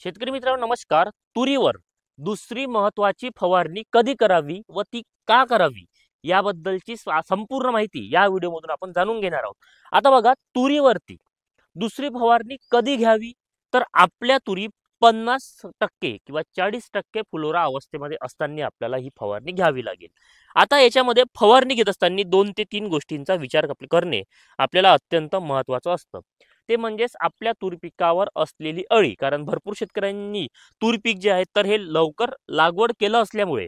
शेतकरी मित्रांनो नमस्कार. तुरीवर दुसरी महत्वाची फवारणी कधी करावी व ती का करावी याबद्दलची संपूर्ण माहिती या व्हिडिओमधून आपण जाणून घेणार आहोत. आता बघा, तुरीवरती दुसरी फवारणी कधी घ्यावी, तर आपल्या तुरी 50% किंवा 40% फुलोरा अवस्थेमध्ये असताना आपल्याला ही फवारणी घ्यावी लागेल. आता याच्यामध्ये फवारणी घेत असताना 2 ते 3 गोष्टींचा विचार करणे आपल्याला अत्यंत महत्त्वाचं असतं. ते म्हणजेच आपल्या तूर पिकावर असलेली अळी. कारण भरपूर शेतकऱ्यांनी तूर पीक जे आहे तर हे लवकर लागवड केलं असल्यामुळे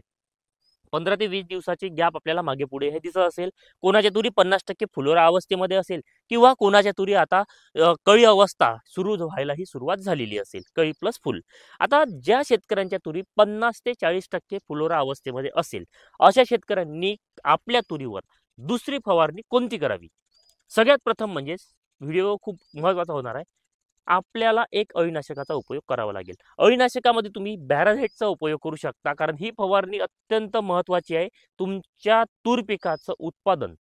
15 ते 20 दिवसाची गॅप आपल्याला मागे पुढे हे दिसत असेल. कोणाच्या तुरी 50% फुलोरा अवस्थेमध्ये असेल किंवा कोणाच्या तुरी आता कळी अवस्था सुरू व्हायलाही सुरुवात झालेली असेल, कळी प्लस फुल. आता ज्या शेतकऱ्यांच्या तुरी 50 ते 40% फुलोरा अवस्थेमध्ये असेल, अशा शेतकऱ्यांनी आपल्या तुरीवर दुसरी फवारणी कोणती करावी? सगळ्यात प्रथम म्हणजे व्हिडिओ खूप महत्त्वाचा होणार आहे. आपल्याला एक अळीनाशकाचा उपयोग करावा लागेल. अळीनाशकामध्ये तुम्ही बॅराझेटचा उपयोग करू शकता, कारण ही फवारणी अत्यंत महत्त्वाची आहे. तुमच्या तूर पिकाचं उत्पादन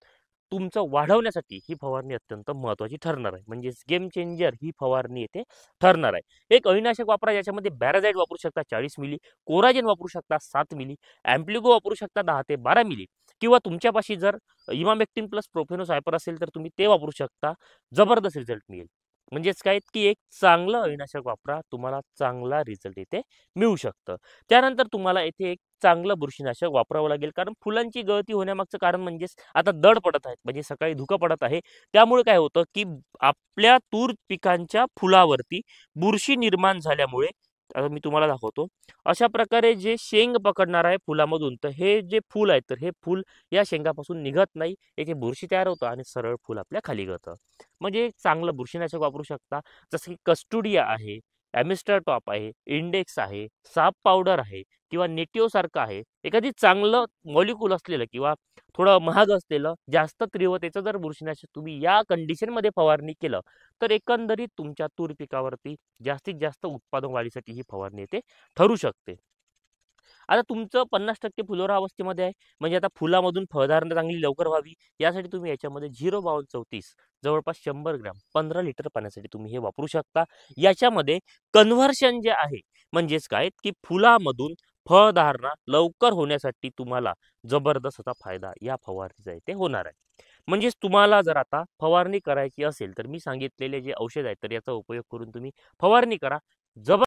तुमचं वाढवण्यासाठी ही फवारणी अत्यंत महत्त्वाची ठरणार आहे. म्हणजेच गेम चेंजर ही फवारणी येथे ठरणार आहे. एक अळीनाशक वापरा, ज्याच्यामध्ये बॅराझाईट वापरू शकता 40 मिली, कोराजेन वापरू शकता 7 मिली, ॲम्प्लिगो वापरू शकता 10 ते 12 मिली, किंवा तुमच्यापाशी जर इमामेक्टिन प्लस प्रोफेनोसायपर असेल तर तुम्ही ते वापरू शकता. जबरदस्त रिझल्ट मिळेल. म्हणजेच काय की एक चांगलं अळीनाशक वापरा, तुम्हाला चांगला रिझल्ट इथे मिळू शकतं. त्यानंतर तुम्हाला इथे एक चांगलं बुरशीनाशक वापरावं लागेल, कारण फुलांची गळती होण्यामागचं कारण म्हणजेच आता दड पडत आहेत, म्हणजे सकाळी धुकं पडत आहे. त्यामुळे काय होतं की आपल्या तूर पिकांच्या फुलावरती बुरशी निर्माण झाल्यामुळे, आता मी तुम्हाला दाखवतो, अशा प्रकारे जे शेंग पकडणार आहे फुलामधून, तर हे जे फूल आहे तर हे फूल या शेंगापासून निघत नाही, येथे बुरशी तयार होतं आणि सरळ फूल आपल्या खाली गळतं. म्हणजे चांगलं बुरशीनाशक वापरू शकता, जसं की कस्टुडिया आहे, ॲमिस्टर टॉप आहे, इंडेक्स आहे, साप पावडर आहे, किंवा नेटिओ सारखं आहे. एखादी चांगलं मॉलिक्यूल असलेलं किंवा थोडं महाग असलेलं जास्त तीव्रतेचं जर बुरशीनाशक तुम्ही या कंडिशनमध्ये फवारणी केलं, तर एकंदरीत तुमच्या तूर पिकावरती जास्तीत जास्त उत्पादन वाढीसाठी ही फवारणी येथे ठरू शकते. आता तुमचं 50% फुलोरा अवस्थेमध्ये आहे, म्हणजे आता फुलामधून फळधारणा चांगली लवकर व्हावी यासाठी तुम्ही याच्यामध्ये 05234 जवळपास 100 ग्रॅम 15 लिटर पाण्यासाठी तुम्ही हे वापरू शकता. याच्यामध्ये कन्व्हर्शन जे आहे, म्हणजेच काय की फुलामधून फळधारणा लवकर होण्यासाठी तुम्हाला जबरदस्त असा फायदा या फवारणीचा इथे होणार आहे. म्हणजेच तुम्हाला जर आता फवारणी करायची असेल तर मी सांगितलेले जे औषध आहे तर याचा उपयोग करून तुम्ही फवारणी करा. जबर